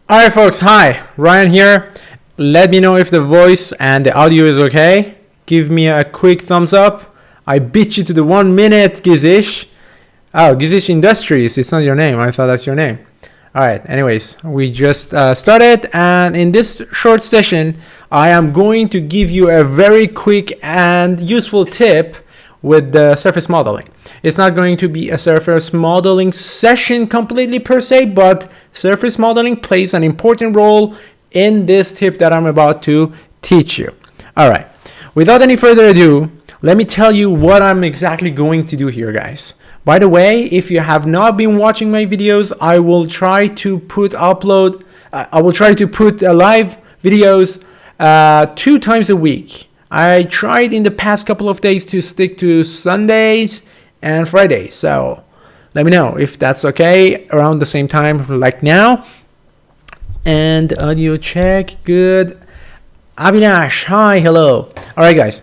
Alright folks, hi, Ryan here. Let me know if the voice and the audio is okay. Give me a quick thumbs up. I beat you to the 1 minute, Gizish. Oh, Gizish Industries, it's not your name. I thought that's your name. Alright, anyways, we just started, and in this short session, I am going to give you a very quick and useful tip with the surface modeling. It's not going to be a surface modeling session completely per se, but surface modeling plays an important role in this tip that I'm about to teach you. All right, without any further ado, let me tell you what I'm exactly going to do here, guys. By the way, if you have not been watching my videos, I will try to put live videos 2 times a week. I tried in the past couple of days to stick to Sundays and Fridays, so let me know if that's okay around the same time like now. And audio check, good. Avinash, hi, hello. All right, guys,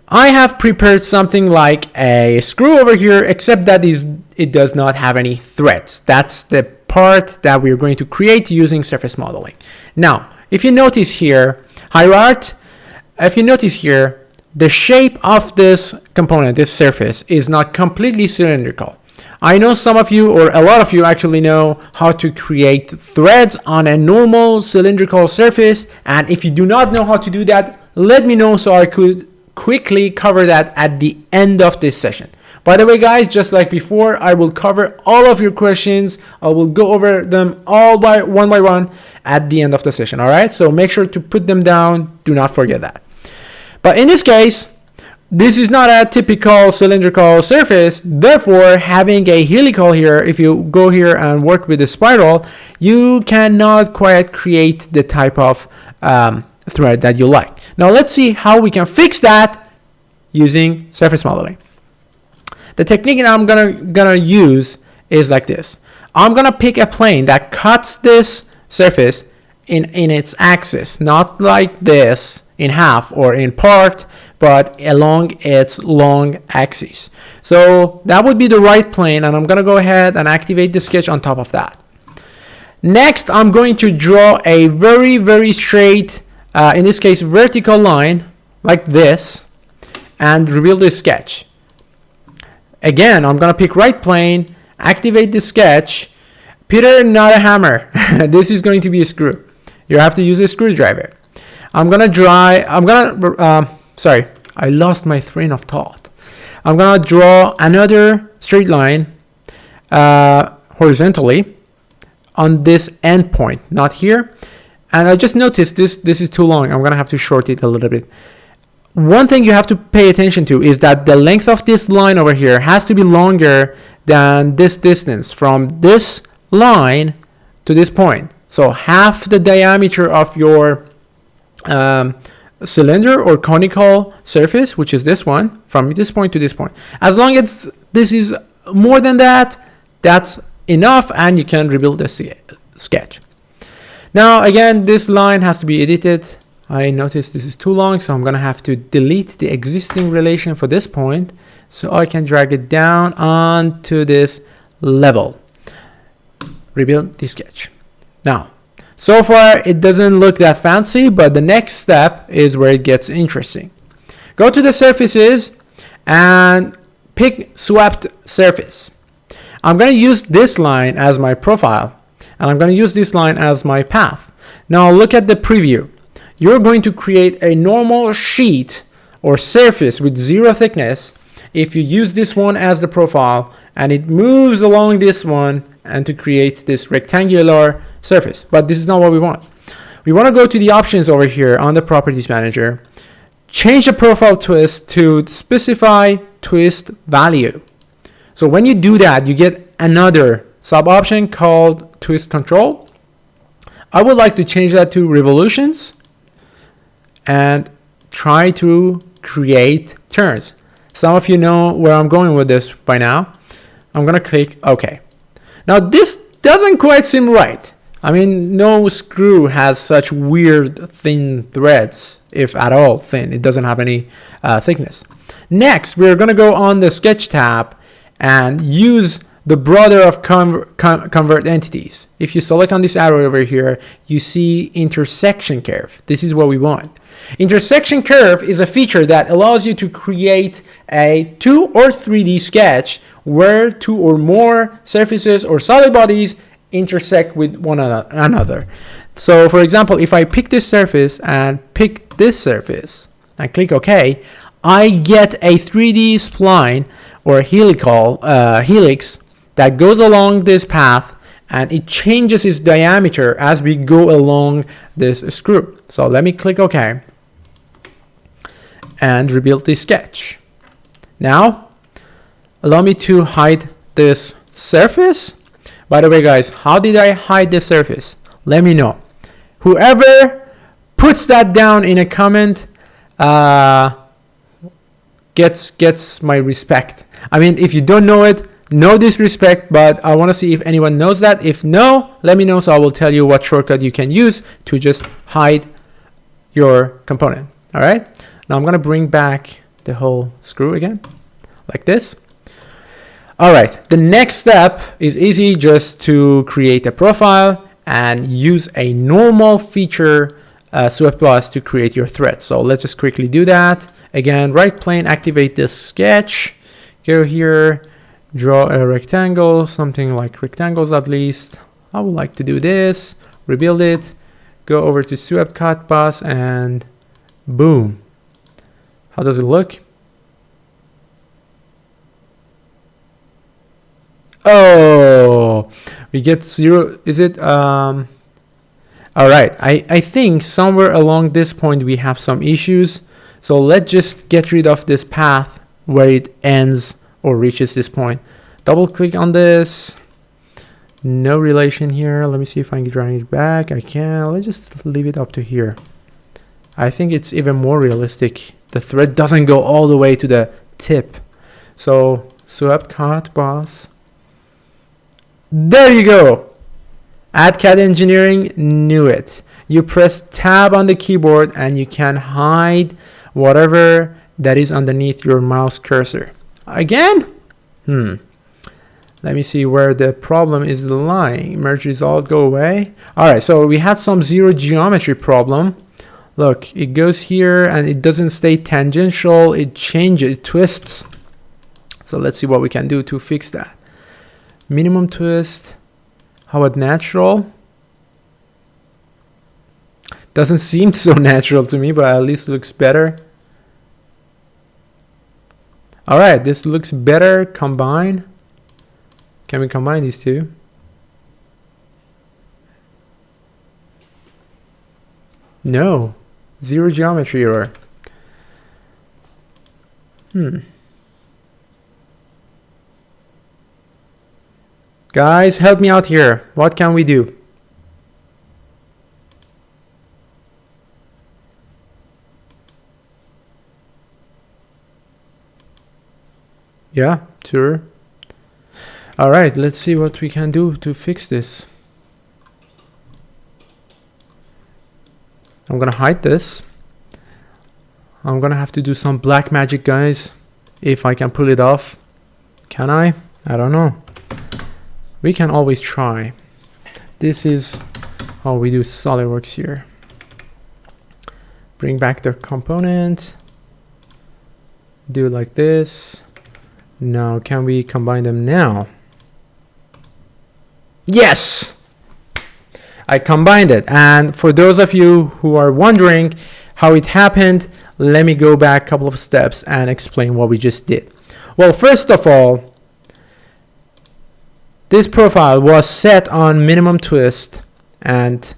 I have prepared something like a screw over here, except that it does not have any threads. That's the part that we're going to create using surface modeling. Now, if you notice here, if you notice here, the shape of this component, this surface, is not completely cylindrical. I know some of you, or a lot of you actually know how to create threads on a normal cylindrical surface. And if you do not know how to do that, let me know so I could quickly cover that at the end of this session. By the way, guys, just like before, I will cover all of your questions. I will go over them all one by one at the end of the session. All right, so make sure to put them down. Do not forget that. But in this case, this is not a typical cylindrical surface. Therefore, having a helical here, if you go here and work with the spiral, you cannot quite create the type of thread that you like. Now, let's see how we can fix that using surface modeling. The technique that I'm gonna use is like this. I'm gonna pick a plane that cuts this surface in its axis, not like this in half or in part, but along its long axis. So that would be the right plane, and I'm gonna go ahead and activate the sketch on top of that. Next, I'm going to draw a very, very straight, in this case, vertical line like this, and reveal this sketch. Again, I'm gonna pick right plane, activate the sketch. Peter, not a hammer. This is going to be a screw. You have to use a screwdriver. I lost my train of thought. I'm gonna draw another straight line horizontally on this end point, not here. And I just noticed this is too long. I'm gonna have to short it a little bit. One thing you have to pay attention to is that the length of this line over here has to be longer than this distance from this line to this point. So half the diameter of your cylinder or conical surface, which is this one, from this point to this point. As long as this is more than that, that's enough, and you can rebuild the sketch. Now, again, this line has to be edited. I noticed this is too long, so I'm gonna have to delete the existing relation for this point, so I can drag it down onto this level. Rebuild the sketch. Now, so far it doesn't look that fancy, but the next step is where it gets interesting. Go to the surfaces and pick swept surface. I'm going to use this line as my profile, and I'm going to use this line as my path. Now look at the preview. You're going to create a normal sheet or surface with 0 thickness if you use this one as the profile, and it moves along this one and to create this rectangular surface. But this is not what we want. We want to go to the options over here on the properties manager, change the profile twist to specify twist value. So when you do that, you get another sub option called twist control. I would like to change that to revolutions and try to create turns. Some of you know where I'm going with this by now. I'm gonna click OK. Now this doesn't quite seem right. I mean, no screw has such weird thin threads, if at all thin. It doesn't have any thickness. Next, we're gonna go on the sketch tab and use the broader of convert entities. If you select on this arrow over here, you see intersection curve. This is what we want. Intersection curve is a feature that allows you to create a 2 or 3D sketch where 2 or more surfaces or solid bodies intersect with one another. So for example, if I pick this surface and pick this surface and click OK, I get a 3D spline or helix that goes along this path, and it changes its diameter as we go along this screw. So let me click OK and rebuild this sketch. Now allow me to hide this surface. By the way, guys, how did I hide the surface? Let me know. Whoever puts that down in a comment gets my respect. I mean, if you don't know it, no disrespect, but I want to see if anyone knows that. If no, let me know, so I will tell you what shortcut you can use to just hide your component. All right, now I'm going to bring back the whole screw again like this. All right, the next step is easy, just to create a profile and use a normal feature swept bus to create your thread. So let's just quickly do that. Again, right plane, activate this sketch, go here, draw a rectangle, something like rectangles at least. I would like to do this, rebuild it, go over to swept cut bus, and boom. How does it look? Oh, we get 0. Is it all right? I think somewhere along this point we have some issues, so let's just get rid of this path where it ends or reaches this point. Double click on this, no relation here. Let me see if I can drag it back. I can. Let's just leave it up to here. I think it's even more realistic. The thread doesn't go all the way to the tip. So swept cut bus. There you go. Add CAD engineering knew it. You press tab on the keyboard and you can hide whatever that is underneath your mouse cursor. Again? Let me see where the problem is lying. Merge result, go away. All right, so we had some zero geometry problem. Look, it goes here and it doesn't stay tangential. It changes, it twists. So let's see what we can do to fix that. Minimum twist. How about natural? Doesn't seem so natural to me, but at least looks better. All right, this looks better. Combine. Can we combine these two? No. Zero geometry error. Guys, help me out here. What can we do? Yeah, sure. All right, let's see what we can do to fix this. I'm gonna hide this. I'm gonna have to do some black magic, guys, if I can pull it off. Can I? I don't know. We can always try. This is how we do SolidWorks here. Bring back the component. Do it like this. Now, can we combine them now? Yes! I combined it. And for those of you who are wondering how it happened, let me go back a couple of steps and explain what we just did. Well, first of all, this profile was set on minimum twist, and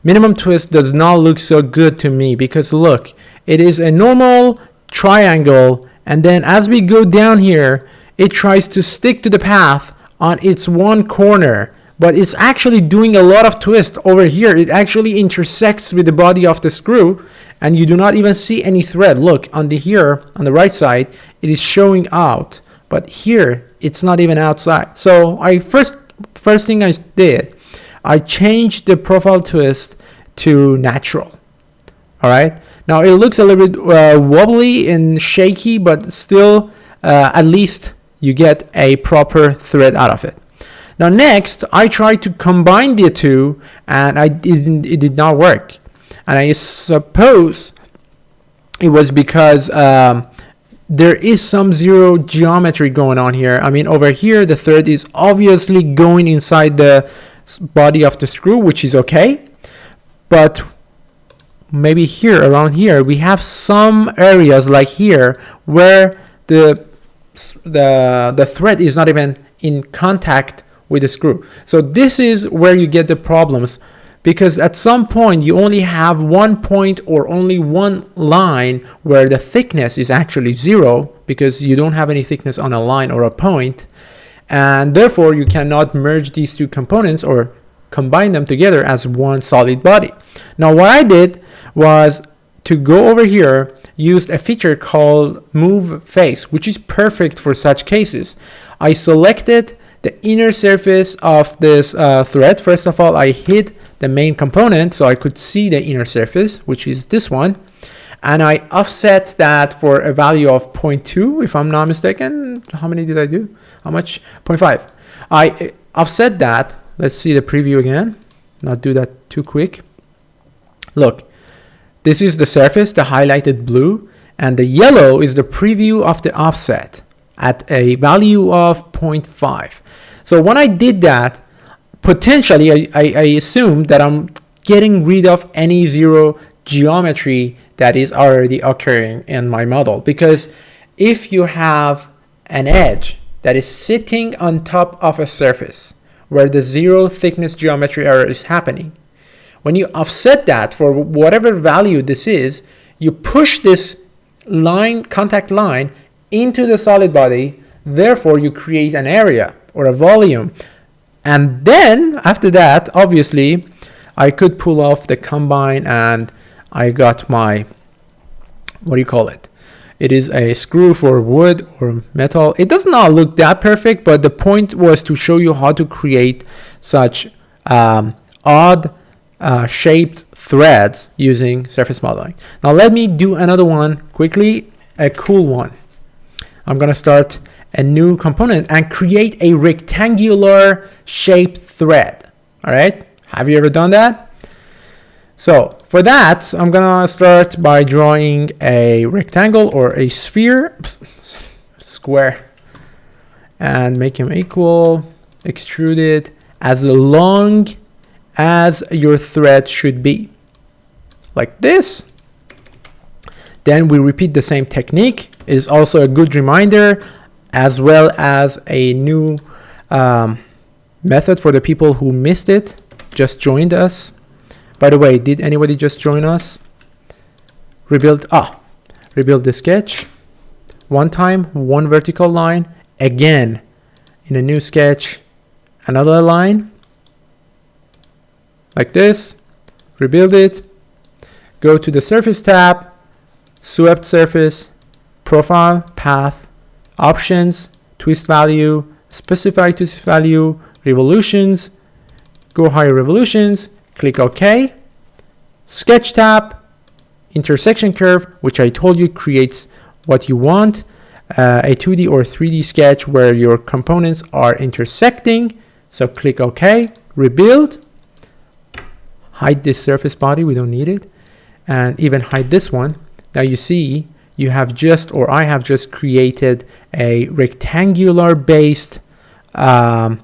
minimum twist does not look so good to me because look, it is a normal triangle, and then as we go down here, it tries to stick to the path on its one corner, but it's actually doing a lot of twist over here. It actually intersects with the body of the screw, and you do not even see any thread. Look, on the right side, it is showing out, but here it's not even outside. So I first thing I did, I changed the profile twist to natural. All right, now it looks a little bit wobbly and shaky, but still at least you get a proper thread out of it. Now next, I tried to combine the two, and it did not work. And I suppose it was because there is some zero geometry going on here. I mean, over here, the thread is obviously going inside the body of the screw, which is okay. But maybe here, around here, we have some areas like here where the thread is not even in contact with the screw. So this is where you get the problems, because at some point you only have one point or only one line where the thickness is actually 0, because you don't have any thickness on a line or a point, and therefore you cannot merge these two components or combine them together as one solid body. Now what I did was to go over here, used a feature called move face, which is perfect for such cases. I selected the inner surface of this thread. First of all, I hid the main component so I could see the inner surface, which is this one, and I offset that for a value of 0.2, if I'm not mistaken. How many did I do? How much? 0.5. I offset that. Let's see the preview again, not do that too quick. Look, this is the surface, the highlighted blue, and the yellow is the preview of the offset at a value of 0.5. So when I did that, potentially I assumed that I'm getting rid of any zero geometry that is already occurring in my model. Because if you have an edge that is sitting on top of a surface where the zero thickness geometry error is happening, when you offset that for whatever value this is, you push this line, contact line, into the solid body. Therefore you create an area or a volume, and then after that, obviously I could pull off the combine, and I got my, what do you call it? It is a screw for wood or metal. It does not look that perfect, but the point was to show you how to create such odd shaped threads using surface modeling. Now let me do another one quickly, a cool one. I'm gonna start a new component and create a rectangular shaped thread. All right, have you ever done that? So for that, I'm gonna start by drawing a rectangle or a sphere, square, and make them equal, extrude it as long as your thread should be, like this. Then we repeat the same technique. It is also a good reminder, as well as a new method for the people who missed it, just joined us. By the way, did anybody just join us? Rebuild the sketch. One time, one vertical line. Again, in a new sketch, another line. Like this. Rebuild it. Go to the surface tab, swept surface, profile, path, options, twist value, specify twist value, revolutions, go higher revolutions, click OK. Sketch tab, intersection curve, which I told you creates what you want, a 2D or 3D sketch where your components are intersecting. So click OK, rebuild, hide this surface body, we don't need it, and even hide this one. Now you see you have just, or I have just created a rectangular based helical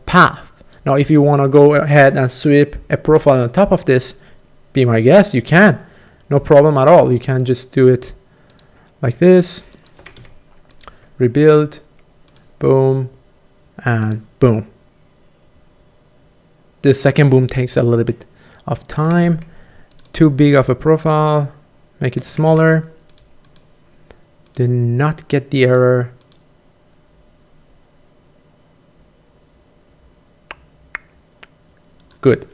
path. Now if you want to go ahead and sweep a profile on top of this, be my guest, you can. No problem at all. You can just do it like this. Rebuild, boom, and boom. The second boom takes a little bit of time. Too big of a profile. Make it smaller. Do not get the error. Good.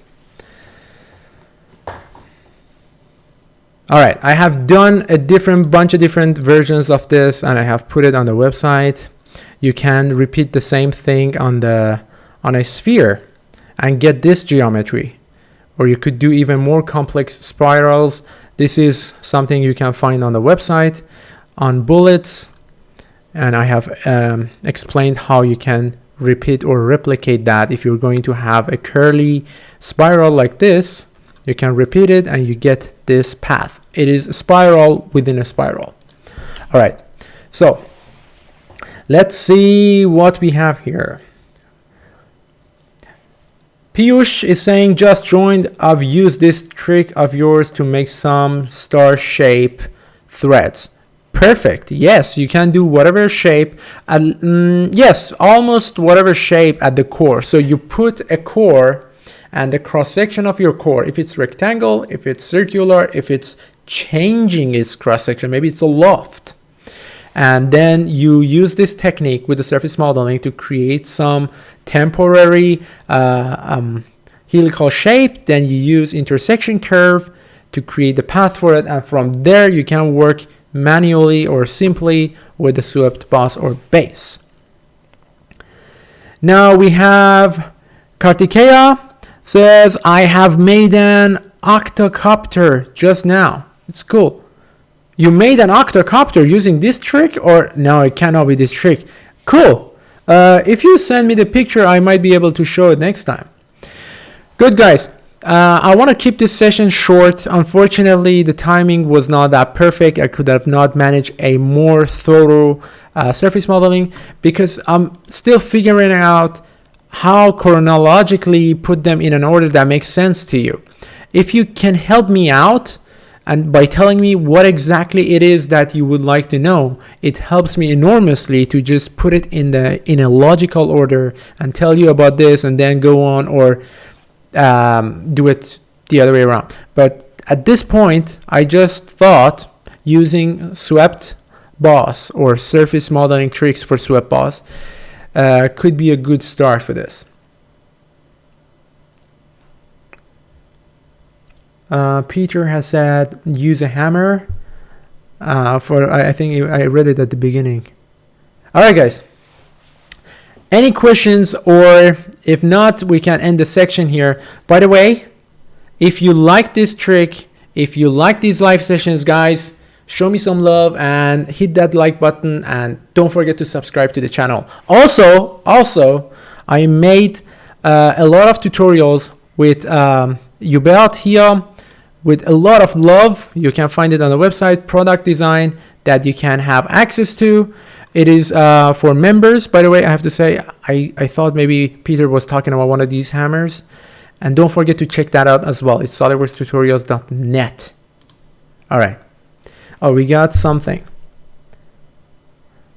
All right, I have done a bunch of different versions of this, and I have put it on the website. You can repeat the same thing on a sphere and get this geometry, or you could do even more complex spirals. This is something you can find on the website. On bullets, And I have explained how you can repeat or replicate that. If you're going to have a curly spiral like this, you can repeat it and you get this path. It is a spiral within a spiral. All right, so let's see what we have here. Piyush is saying, just joined. I've used this trick of yours to make some star shape threads. Perfect. Yes, you can do whatever shape. Yes, almost whatever shape at the core. So you put a core and the cross section of your core, if it's rectangle, if it's circular, if it's changing its cross section, maybe it's a loft. And then you use this technique with the surface modeling to create some temporary helical shape. Then you use intersection curve to create the path for it. And from there, you can work manually or simply with the swept boss or base. Now we have Kartikeya says, I have made an octocopter just now. It's cool. You made an octocopter using this trick? Or no, it cannot be this trick. Cool. If you send me the picture, I might be able to show it next time. Good, guys. I want to keep this session short. Unfortunately, the timing was not that perfect. I could have not managed a more thorough surface modeling because I'm still figuring out how chronologically put them in an order that makes sense to you. If you can help me out and by telling me what exactly it is that you would like to know, it helps me enormously to just put it in a logical order and tell you about this and then go on, or do it the other way around. But at this point, I just thought using swept boss or surface modeling tricks for swept boss could be a good start for this. Peter has said use a hammer I think I read it at the beginning. All right, guys. Any questions, or if not, we can end the section here. By the way, if you like this trick, if you like these live sessions, guys, show me some love and hit that like button, and don't forget to subscribe to the channel. Also, I made a lot of tutorials with Ubelt here with a lot of love. You can find it on the website, product design, that you can have access to. It is for members. By the way, I have to say, I thought maybe Peter was talking about one of these hammers. And don't forget to check that out as well. It's solidworkstutorials.net. All right. Oh, we got something.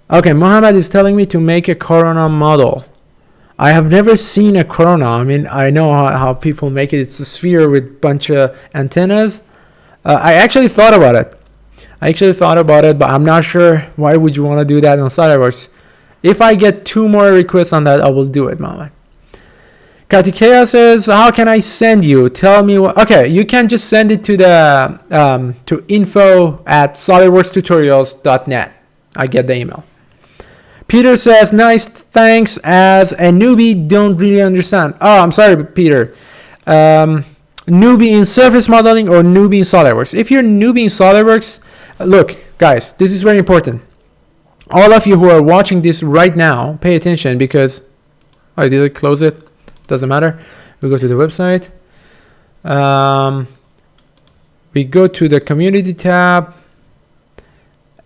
Okay, Mohammed is telling me to make a corona model. I have never seen a corona. I mean, I know how people make it. It's a sphere with a bunch of antennas. I actually thought about it. But I'm not sure why would you want to do that on SolidWorks. If I get 2 more requests on that, I will do it, Mohammed. Kartikeya says, how can I send you? Tell me what. Okay, you can just send it to the to info@solidworkstutorials.net. I get the email. Peter says, nice, thanks. As a newbie, don't really understand. Oh, I'm sorry, Peter. Newbie in surface modeling or newbie in SolidWorks? If you're newbie in SolidWorks, look, guys, this is very important. All of you who are watching this right now, pay attention, because I did close it. Doesn't matter. We go to the website. We go to the community tab,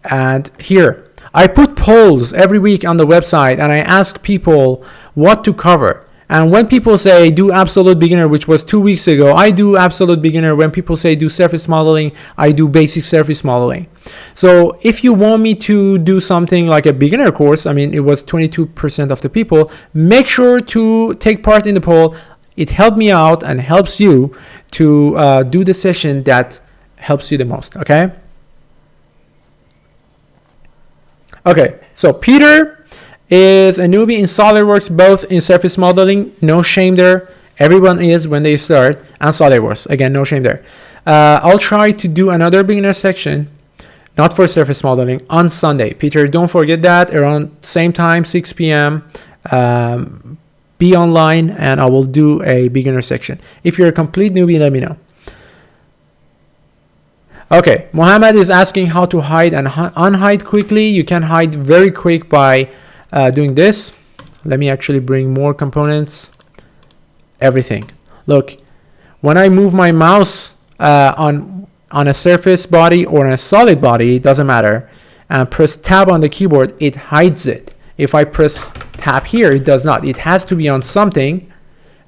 and here I put polls every week on the website, and I ask people what to cover. And when people say do absolute beginner, which was 2 weeks ago, I do absolute beginner. When people say do surface modeling, I do basic surface modeling. So if you want me to do something like a beginner course, I mean, it was 22% of the people, make sure to take part in the poll. It helped me out and helps you to do the session that helps you the most, okay? Okay, so Peter is a newbie in SolidWorks, both in surface modeling, no shame there. Everyone is when they start, and SolidWorks, again, no shame there. I'll try to do another beginner section, not for surface modeling, on Sunday. Peter, don't forget that, around same time, 6 p.m. Be online, and I will do a beginner section. If you're a complete newbie, let me know. Okay, Mohammed is asking how to hide and unhide quickly. You can hide very quick by doing this. Let me actually bring more components. Everything. Look, when I move my mouse on a surface body or on a solid body, it doesn't matter, and press tab on the keyboard, it hides it. If I press tab here, it does not. It has to be on something,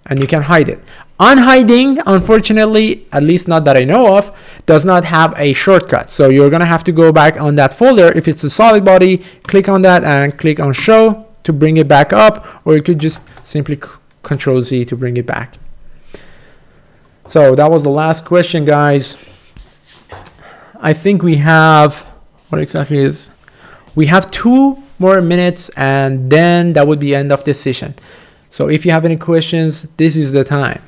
and you can hide it. Unhiding, unfortunately, at least not that I know of, does not have a shortcut. So you're gonna have to go back on that folder. If it's a solid body, click on that and click on show to bring it back up, or you could just simply Control Z to bring it back. So that was the last question, guys. I think we have, what exactly is, we have 2 more minutes and then that would be end of this session. So if you have any questions, this is the time.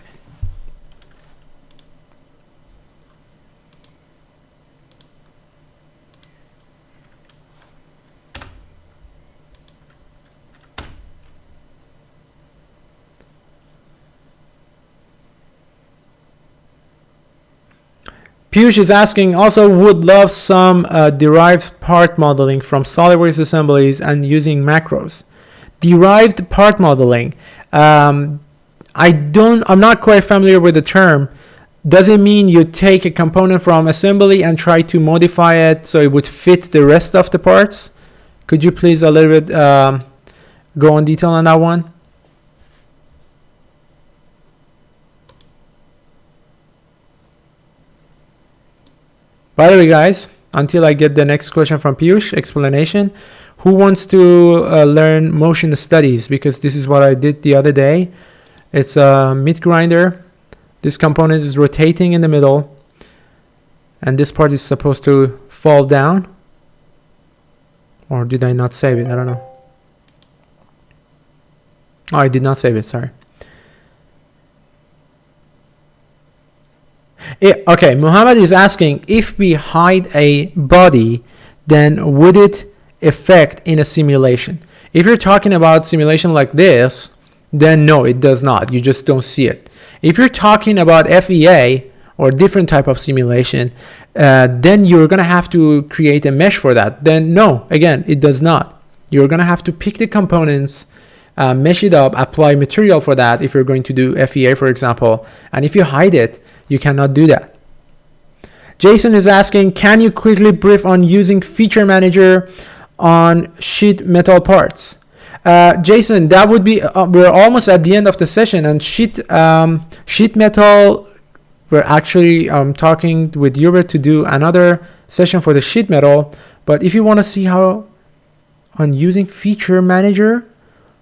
Piyush is asking, also would love some derived part modeling from SolidWorks assemblies and using macros. Derived part modeling. I'm not quite familiar with the term. Does it mean you take a component from assembly and try to modify it so it would fit the rest of the parts? Could you please a little bit go on detail on that one? By the way, guys, until I get the next question from Piyush, explanation, who wants to learn motion studies? Because this is what I did the other day. It's a meat grinder. This component is rotating in the middle, and this part is supposed to fall down. Or did I not save it? I don't know. Oh, I did not save it, sorry. Okay, Muhammad is asking, if we hide a body, then would it affect in a simulation? If you're talking about simulation like this, then no, it does not. You just don't see it. If you're talking about FEA or different type of simulation, then you're going to have to create a mesh for that. Then no, again, it does not. You're going to have to pick the components, mesh it up, apply material for that if you're going to do FEA, for example. And if you hide it, you cannot do that. Jason is asking, can you quickly brief on using feature manager on sheet metal parts? Jason, that would be, we're almost at the end of the session, and sheet metal, we're actually talking with Hubert to do another session for the sheet metal. But if you want to see how on using feature manager,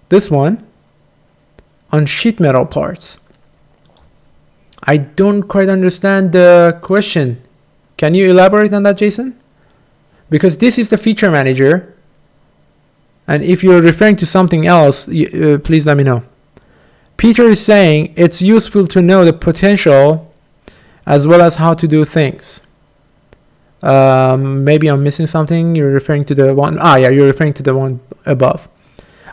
this one on sheet metal parts, I don't quite understand the question. Can you elaborate on that, Jason? Because this is the feature manager, and if you're referring to something else, please let me know. Peter is saying it's useful to know the potential as well as how to do things. Maybe I'm missing something. You're referring to the one. Yeah, you're referring to the one above.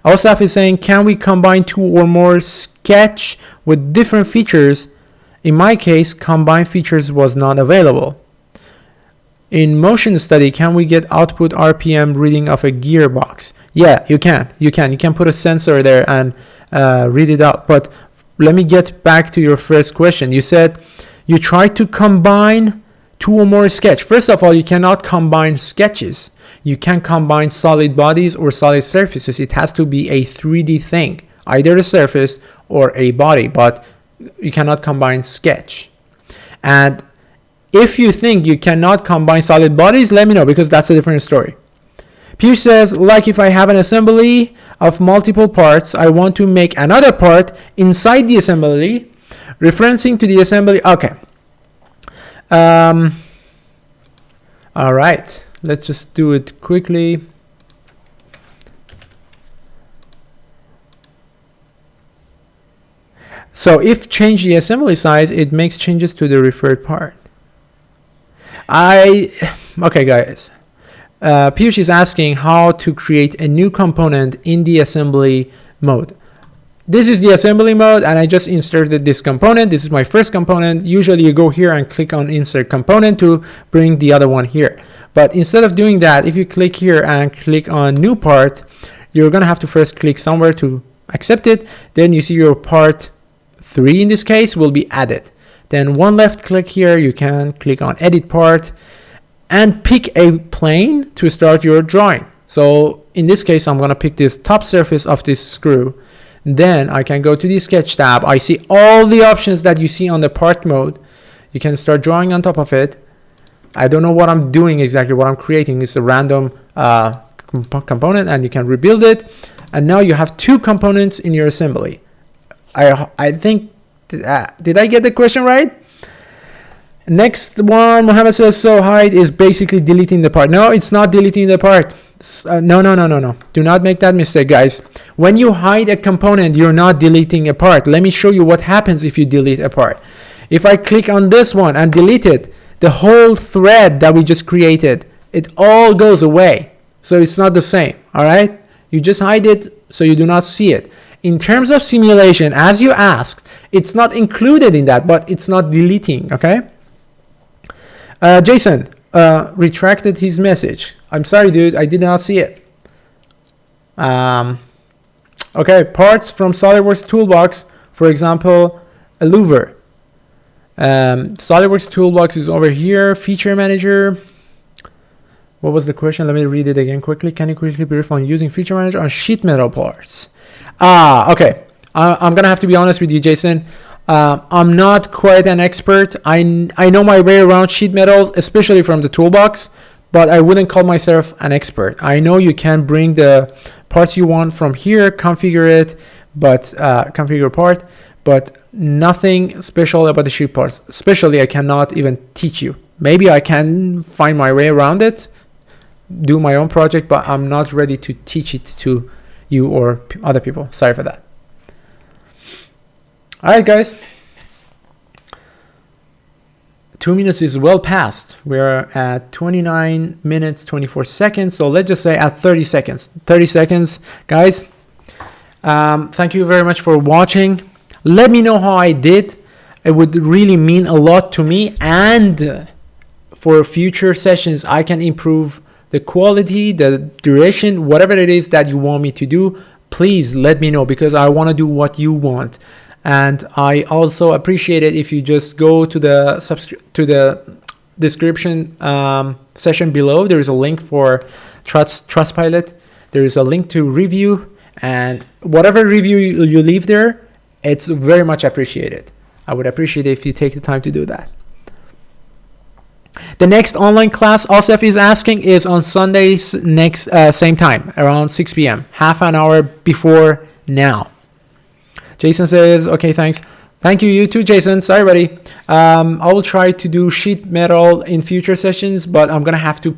Our staff is saying, can we combine 2 or more sketch with different features? In my case, combined features was not available. In motion study, can we get output RPM reading of a gearbox? Yeah, you can. You can put a sensor there and read it out. But let me get back to your first question. You said you tried to combine 2 or more sketch. First of all, you cannot combine sketches. You can combine solid bodies or solid surfaces. It has to be a 3D thing, either a surface or a body, but you cannot combine sketch. And if you think you cannot combine solid bodies, let me know, because that's a different story. Pierce says, like if I have an assembly of multiple parts, I want to make another part inside the assembly, referencing to the assembly. Okay. All right. Let's just do it quickly. So if change the assembly size, it makes changes to the referred part. Okay, guys. Piyush is asking how to create a new component in the assembly mode. This is the assembly mode, and I just inserted this component. This is my first component. Usually you go here and click on insert component to bring the other one here. But instead of doing that, if you click here and click on new part, you're gonna have to first click somewhere to accept it. Then you see your part 3 in this case will be added. Then one left click here, you can click on edit part and pick a plane to start your drawing. So in this case, I'm gonna pick this top surface of this screw. Then I can go to the sketch tab. I see all the options that you see on the part mode. You can start drawing on top of it. I don't know what I'm doing exactly. What I'm creating is a random component, and you can rebuild it. And now you have 2 components in your assembly. I think, did I get the question right? Next one, Mohammed says, so hide is basically deleting the part. No, it's not deleting the part. No. Do not make that mistake, guys. When you hide a component, you're not deleting a part. Let me show you what happens if you delete a part. If I click on this one and delete it, the whole thread that we just created, it all goes away. So it's not the same, all right? You just hide it so you do not see it. In terms of simulation, as you asked, it's not included in that, but it's not deleting, okay? Jason retracted his message. I'm sorry, dude, I did not see it. Okay, parts from SolidWorks Toolbox, for example, a louver. SolidWorks Toolbox is over here. Feature Manager. What was the question? Let me read it again quickly. Can you quickly brief on using Feature Manager on sheet metal parts? Okay. I'm gonna have to be honest with you, Jason. I'm not quite an expert. I know my way around sheet metals, especially from the toolbox, but I wouldn't call myself an expert. I know you can bring the parts you want from here, configure it, but configure part, but nothing special about the sheet parts. Especially, I cannot even teach you. Maybe I can find my way around it, do my own project, but I'm not ready to teach it to you or other people. Sorry for that. All right, guys. 2 minutes is well past. We're at 29 minutes, 24 seconds. So let's just say at 30 seconds. 30 seconds, guys. Thank you very much for watching. Let me know how I did. It would really mean a lot to me. And for future sessions, I can improve the quality, the duration, whatever it is that you want me to do. Please let me know, because I want to do what you want. And I also appreciate it if you just go to the description session below. There is a link for Trustpilot. There is a link to review, and whatever review you leave there, it's very much appreciated. I would appreciate it if you take the time to do that. The next online class Asif is asking is on Sundays next same time, around 6 p.m. half an hour before now. Jason says, okay, thanks. Thank you, you too, Jason. Sorry, buddy. I will try to do sheet metal in future sessions, but I'm going to have to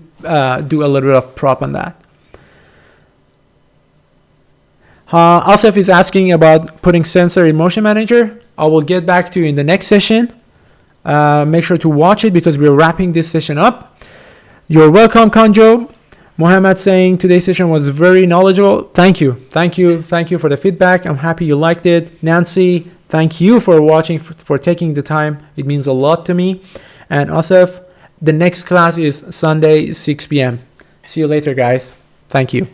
do a little bit of prop on that. Asif is asking about putting sensor in Motion Manager. I will get back to you in the next session. Make sure to watch it because we're wrapping this session up. You're welcome, Kanjo. Mohammed saying today's session was very knowledgeable. Thank you for the feedback. I'm happy you liked it. Nancy, thank you for watching, for taking the time. It means a lot to me. And Asif, the next class is Sunday 6 p.m. See you later, guys. Thank you.